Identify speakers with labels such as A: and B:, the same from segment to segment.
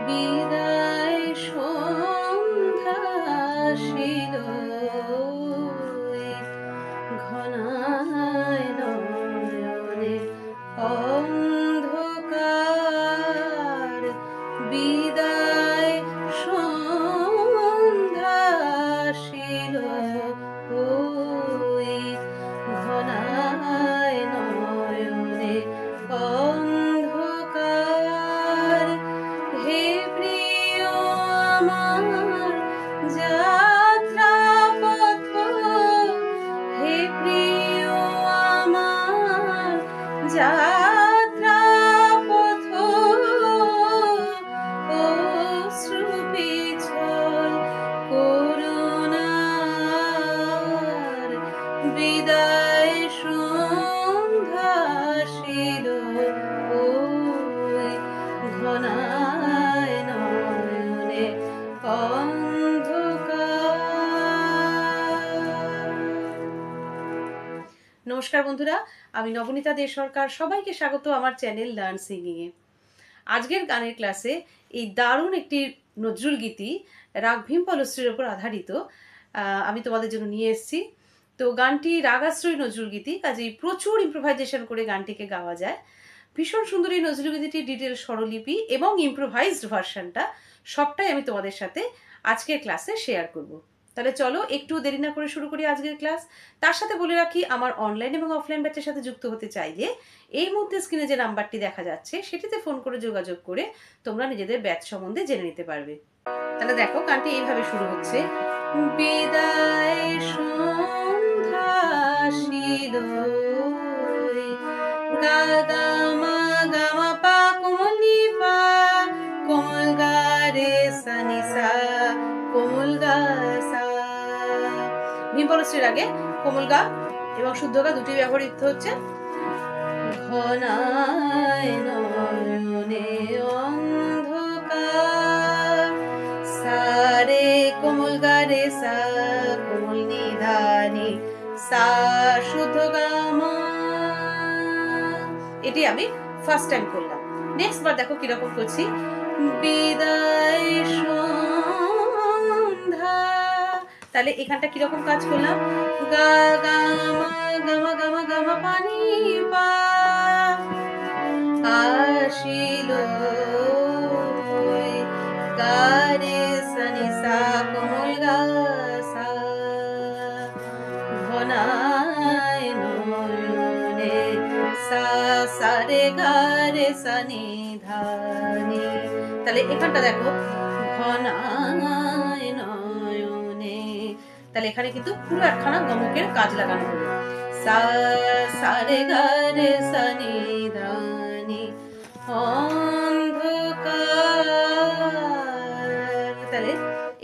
A: বিদায় সন্ধ্যা আসিল ঘনায় নয়নে অন্ধকার বিদায় সন্ধ্যা আসিল ঘনায় নয়নে অন্ধকার হে প্রিয় আমার যাত্রা পথ হে প্রিয় আমার যাত্রা পথ অশ্রু পিছল করুণার বিদায় সন্ধ্যা আসিল ঘনায় নয়নে অন্ধকার। নমস্কার বন্ধুরা, আমি নবনীতা দে সরকার। সবাইকে স্বাগত আমার চ্যানেল লার্ন সিঙ্গিং এ। আজকের গানের ক্লাসে এই দারুণ একটি নজরুল গীতি রাগ ভীম পলশ্রীর উপর আধারিত আমি তোমাদের জন্য নিয়ে এসেছি। তো গানটি রাগাশ্রয়ী নজরুল গীতি, কাজেই প্রচুর ইম্প্রোভাইজেশন করে গানটিকে গাওয়া যায়। ভীষণ সুন্দর এই নজরুল গীতিটির ডিটেল স্বরলিপি এবং ইম্প্রোভাইজড ভার্সনটা সবটাই আমি তোমাদের সাথে আজকের ক্লাসে শেয়ার করব। তাহলে চলো একটু দেরি না করে শুরু করি আজকের ক্লাস। তার সাথে বলে রাখি, আমার অনলাইন এবং অফলাইন ব্যাচের সাথে যুক্ত হতে চাইলে এই মুহূর্তে স্ক্রিনে যে নাম্বারটি দেখা যাচ্ছে সেটিতে ফোন করে যোগাযোগ করে তোমরা নিজেদের ব্যাচ সম্বন্ধে জেনে নিতে পারবে। তাহলে দেখো, গানটি এইভাবে শুরু হচ্ছে। বিদায় সন্ধ্যা আসিল গা গা মা গা মা পা কোমল নি পা কোমল গা রে সা নি সা কোমল গা সা। ভীম পলশ্রীর আগে কোমল গা এবং শুদ্ধ গা দুটি ব্যবহৃত হচ্ছে। ঘনায় নয়নে অন্ধকার সা রে কোমল গা রে সা কোমল নি ধা নি সা শুদ্ধ গা মা। এটি আমি ফার্স্ট টাইম করলাম। নেক্সট বার দেখো কিরকম করছি। বিদায় সন্ধ্যা, তাহলে এখানটা কিরকম কাজ করলাম। গা গা মা গা মা গা মা গা মা পা নি পা আসিল গা রে সা নি সা কোমল গা সা ঘনায় নয়নে সা সা রে গা রে সা নি ধা নি। তাহলে এখানটা দেখো ঘনায় নয়নে, তাহলে এখানে কিন্তু পুরো একখানা গমকের কাজ লাগানো হলো। সা সা রে গা রে সা নি ধা নি অন্ধকার। তাহলে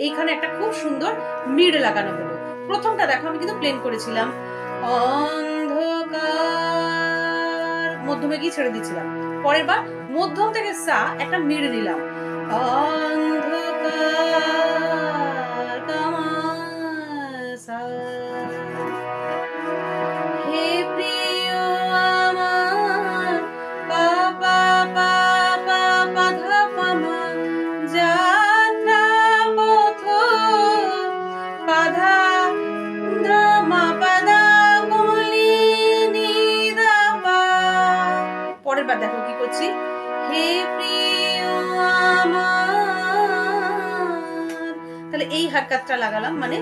A: এইখানে একটা খুব সুন্দর মিড লাগানো হলো। প্রথমটা দেখো আমি কিন্তু প্লেন করেছিলাম অন্ধকার, মধ্যমে গিয়ে ছেড়ে দিচ্ছিলাম। পরের বার মধ্যম থেকে সা একটা মিড নিলাম অন্ধকার গামা সা। হে প্রিয় আমার পা পা পা পা পা ধা পা মা যাত্রা পথ পা ধা ধা মা পা দা কোমলি নি ধা পা। পরের বার দেখো কি করছি। হে প্রিয় আমার, তাহলে এই হারকাতটা লাগালাম, মানে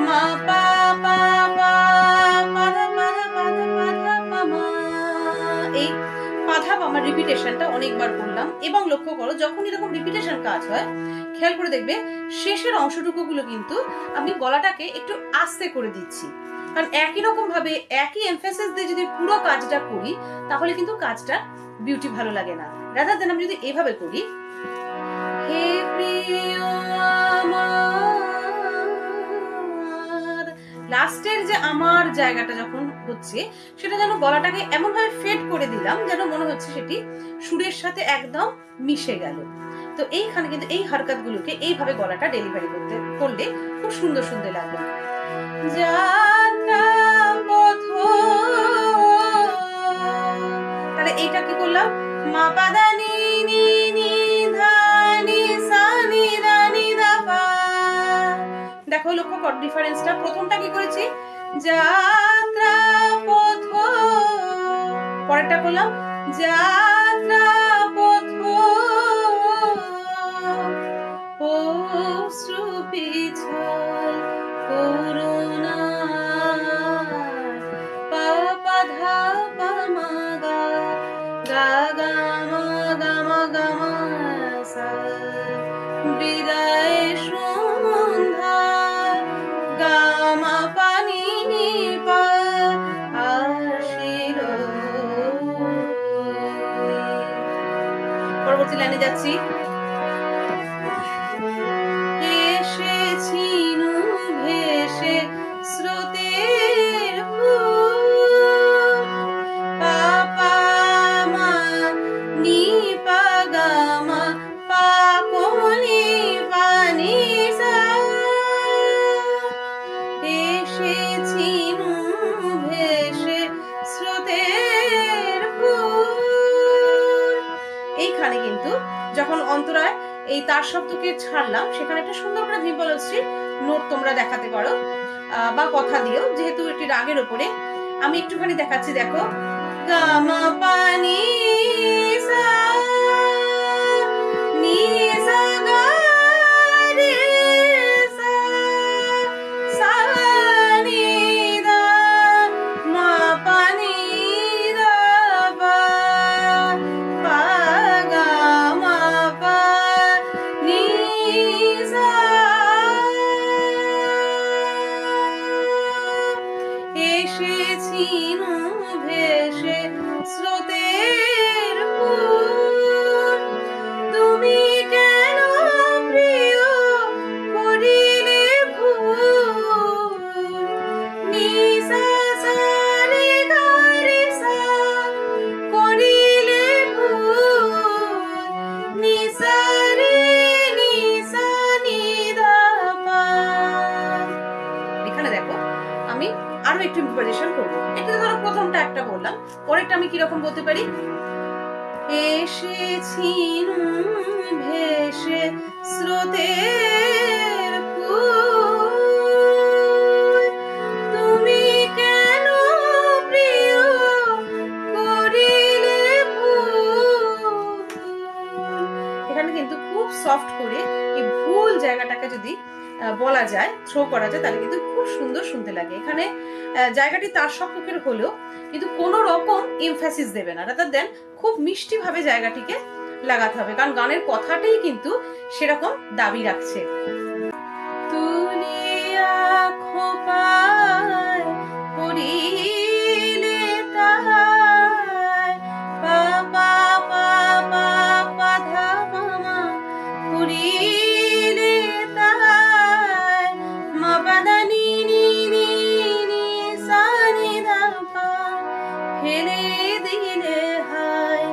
A: মা পা পা পা পা ধা পা ধা পা ধা পা ধা পা মা। এই পা ধা পা মার রিপিটেশনটা অনেকবার করলাম। এবং লক্ষ্য করো, যখন এরকম রিপিটেশন কাজ হয় খেয়াল করে দেখবে শেষের অংশটুকুগুলো কিন্তু আমি গলাটাকে একটু আস্তে করে দিচ্ছি। কারণ একই রকম ভাবে একই এমফাসিস দিয়ে যদি পুরো কাজটা করি তাহলে কিন্তু কাজটা বিউটি ভালো লাগে না। রাদার দেন আমি যদি এইভাবে করি, হে প্রিয় আমার, লাস্টের যে আমার জায়গাটা যখন হচ্ছে সেটা যেন গলাটাকে এমন ভাবে ফেড করে দিলাম যেন মনে হচ্ছে সেটি সুরের সাথে একদম মিশে গেল। তো এইখানে কিন্তু এই হারকাত গুলোকে এইভাবে গলাটা ডেলিভারি করলে খুব সুন্দর সুন্দর লাগবে। তাহলে এইটা কি করলাম, মা পা দা নি নি নি ধা নি লক্ষ্য কর ডিফারেন্সটা। প্রথমটা কি করেছি, যাত্রা পথ, পরেরটা করলাম যাত্রা পথ অশ্রু পিছল করুণা পাপা ধা পামা গা গা গা মা গা মা গা মা সা বিদায় সন্ধ্যা গা মা পানি পা আসিল। পরবর্তী লাইনে যাচ্ছি, এসেছি ভেসে স্রোতের পাপা মা নি পা গা মা পা কোনি পানি সা, এসেছি ভেসে স্রোতের এইখানে কিন্তু যখন অন্তরায় এই তার শব্দকে ছাড়লাম, সেখানে একটা সুন্দর করে ভিম্পলশ্রী নোট তোমরা দেখাতে পারো বা কথা দিও, যেহেতু এটি রাগের ওপরে। আমি একটুখানি দেখাচ্ছি, দেখো গামা পানি সা নি সা গা রে সা সা নি দা মা পানি দা পা পা গা মা পা নি সা, এসেছি ভেসে স্রোতের তুমি কেন প্রিয় করিলে ভুল নিসা সা রে গা রে সা করিলে ভুল নিসা রে নিসা নি দা পা। এখানে দেখো আমি আরো একটু ইম্প্রেশন করবো। এটা ধরো প্রথমটা একটা বললাম, পরেরটা আমি কিরকম বলতে পারি, এসেছি ভেসে স্রোতের তুমি কেন প্রিয় করিলে ভুল। এখানে কিন্তু খুব সফট করে এই ভুল জায়গাটাকে যদি বলা যায়, থ্রো করা যায়, তাহলে কিন্তু খুব সুন্দর শুনতে লাগে। এখানে জায়গাটি তার সপক্ষের হলেও কিন্তু কোনো রকম এমফ্যাসিস দেবে না, রাদার দেন খুব মিষ্টি ভাবে জায়গাটিকে লাগাতে হবে, কারণ গানের কথাটাই কিন্তু সেরকম দাবি রাখছে। তুলিয়া খোপায় পড়িলে তাহায় পা পা পা পা পা ধা মা পড়িলে তাহায় মা পা দা নি নি নি নি সা নি দা পা ফেলে দিলে হায়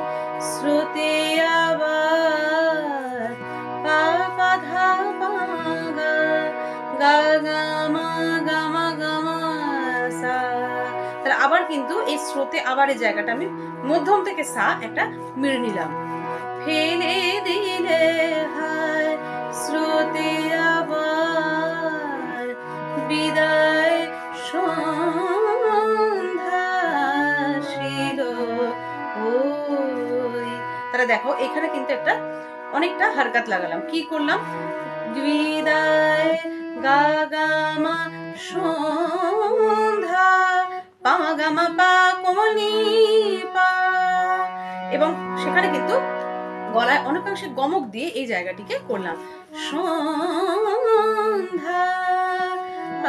A: স্রোতে আবার পা পা ধা পা গা গা গা মা গা মা গা মা সা। তাহলে আবার কিন্তু এই স্রোতে আবার এই জায়গাটা আমি মধ্যম থেকে সা একটা মিড়ে নিলাম, ফেলে দিলে হায় স্রোতে আবার বিদায় সন্ধ্যা ছিল ওই। তাহলে দেখো এখানে কিন্তু একটা অনেকটা হারকাত লাগালাম, কি করলাম, বিদায় গা গা মা সন্ধ্যা পা গা মা পা কোমনি পা, এবং সেখানে কিন্তু গলায় অনেকাংশে গমক দিয়ে এই জায়গাটিকে করলাম, সন্ধ্যা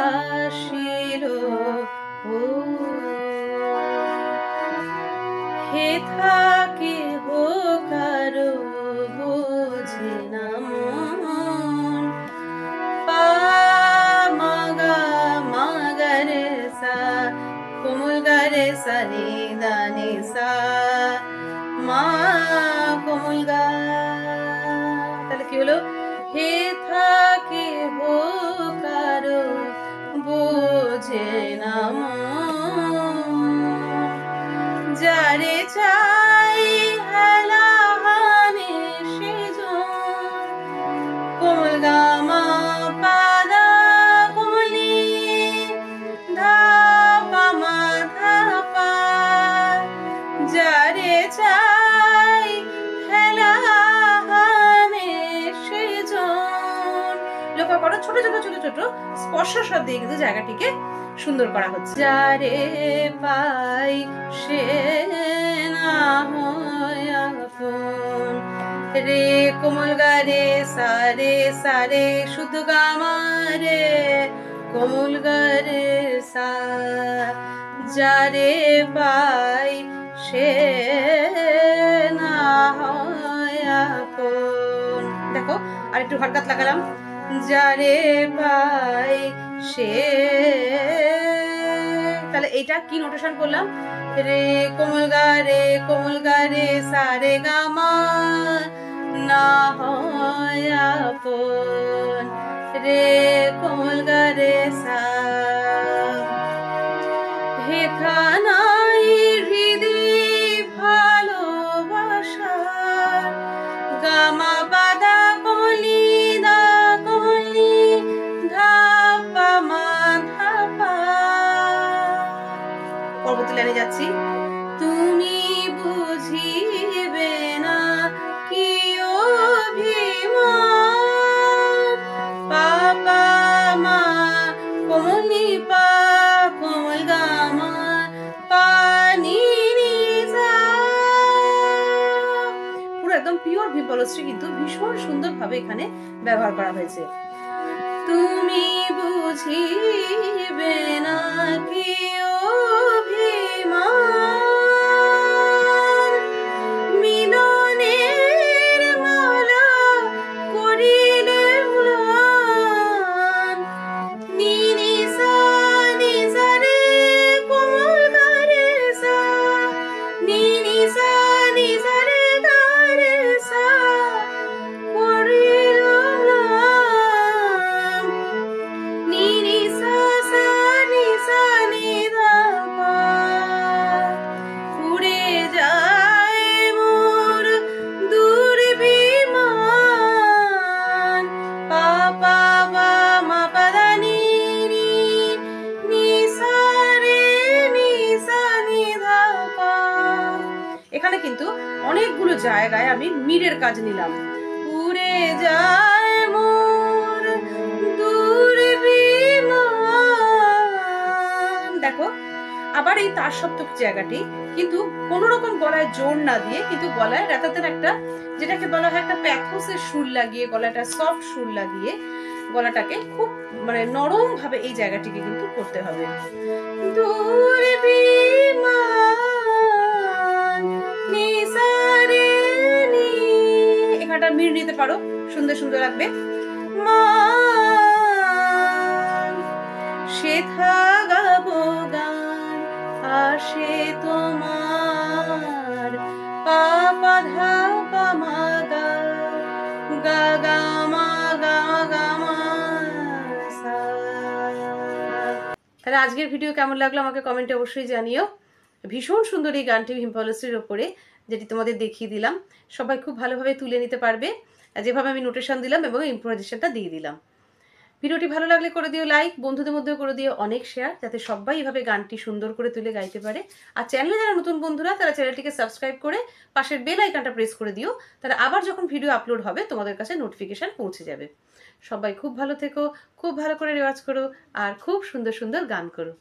A: আসিল হে থাকে হো কারো বোঝে না মন পা মা গা রে সা কোমল গা রে সা নি দা নি সা মা কোমল গা। তাহলে কি হলো, হে থাকে হো কারো বোঝে না যারে চাই হেলা হানে সেজন কোমল গা মা পা দা কোমল ছোট ছোট ছোট ছোট স্পর্শ স্বর দিয়ে কিন্তু জায়গাটিকে সুন্দর করা হচ্ছে। যারে পাই সে না হয় আপন, রে কোমল গা রে সারে শুদ্ধ গামা রে কোমল গা রে সা, যারে পাই সে না হয় আপন। দেখো আর একটু হরকাত লাগালাম, যারে পাই সে, তাহলে এইটা কি নোটেশন করলাম, রে কোমল গা রে সারে গামা না হয় আপন, রে কোমল গা রে সা, হেথা নাই হৃদি ভালোবাসা, গামা বাদা কমলি দা কমলি ধাপা মা ধাপা। পরবর্তী লাইনে যাচ্ছি, তুমি বুঝিবে না কি অভিমান, পাপা মা কমলি পা কোমল গামা পানি নিসা। পুরো একদম পিওর ভিম্পলশ্রী কিন্তু ভীষণ সুন্দর ভাবে এখানে ব্যবহার করা হয়েছে। তুমি বুঝিবে না কি অভিমান, মিলনের মালা করিলে ম্লান, নি সা রে কোমল গা রে সা, নি সা রে গা রে সা করিল ম্লান, নি সা নি ধা পা, উড়ে যায় মোর দুর্বিমান, পাপা বা মা পাদা নি সা নি ধা পা। এখানে কিন্তু অনেকগুলো জায়গায় আমি মিরের কাজ নিলাম, উড়ে যায় মোর দুর্বিমান। দেখো আবার এই তার সপ্তক জায়গাটি কিন্তু কোন রকম গলায় জোর না দিয়ে কিন্তু গলায় রাতাতের একটা, যেটাকে বলা হয় একটা প্যাথোসের সুর লাগিয়ে, গলাটা সফট সুর লাগিয়ে গলাটাকে খুব মানে নরম ভাবে এই জায়গাটিকে কিন্তু করতে হবে। এখানটা মির নিতে পারো, সুন্দর সুন্দর লাগবে। সেথা গাবো গান আসে তোমার, পাপা ধাপা মা গা গা গা মা গা গা মা সা। তাহলে আজকের ভিডিও কেমন লাগলো আমাকে কমেন্টে অবশ্যই জানিও। ভীষণ সুন্দর এই গানটি ভিম্পলশ্রীর ওপরে, যেটি তোমাদের দেখিয়ে দিলাম। সবাই খুব ভালোভাবে তুলে নিতে পারবে যেভাবে আমি নোটেশন দিলাম এবং ইম্প্রোভাইজেশনটা দিয়ে দিলাম। ভিডিওটি ভালো লাগলে করে দিও লাইক, বন্ধুদের মধ্যেও করে দিও অনেক শেয়ার, যাতে সবাই এভাবে গানটি সুন্দর করে তুলে গাইতে পারে। আর চ্যানেলে যারা নতুন বন্ধুরা তারা চ্যানেলটিকে সাবস্ক্রাইব করে পাশের বেল আইকনটা প্রেস করে দিও, তাহলে আবার যখন ভিডিও আপলোড হবে তোমাদের কাছে নোটিফিকেশন পৌঁছে যাবে। সবাই খুব ভালো থেকো, খুব ভালো করে রেওয়াজ করো আর খুব সুন্দর সুন্দর গান করো।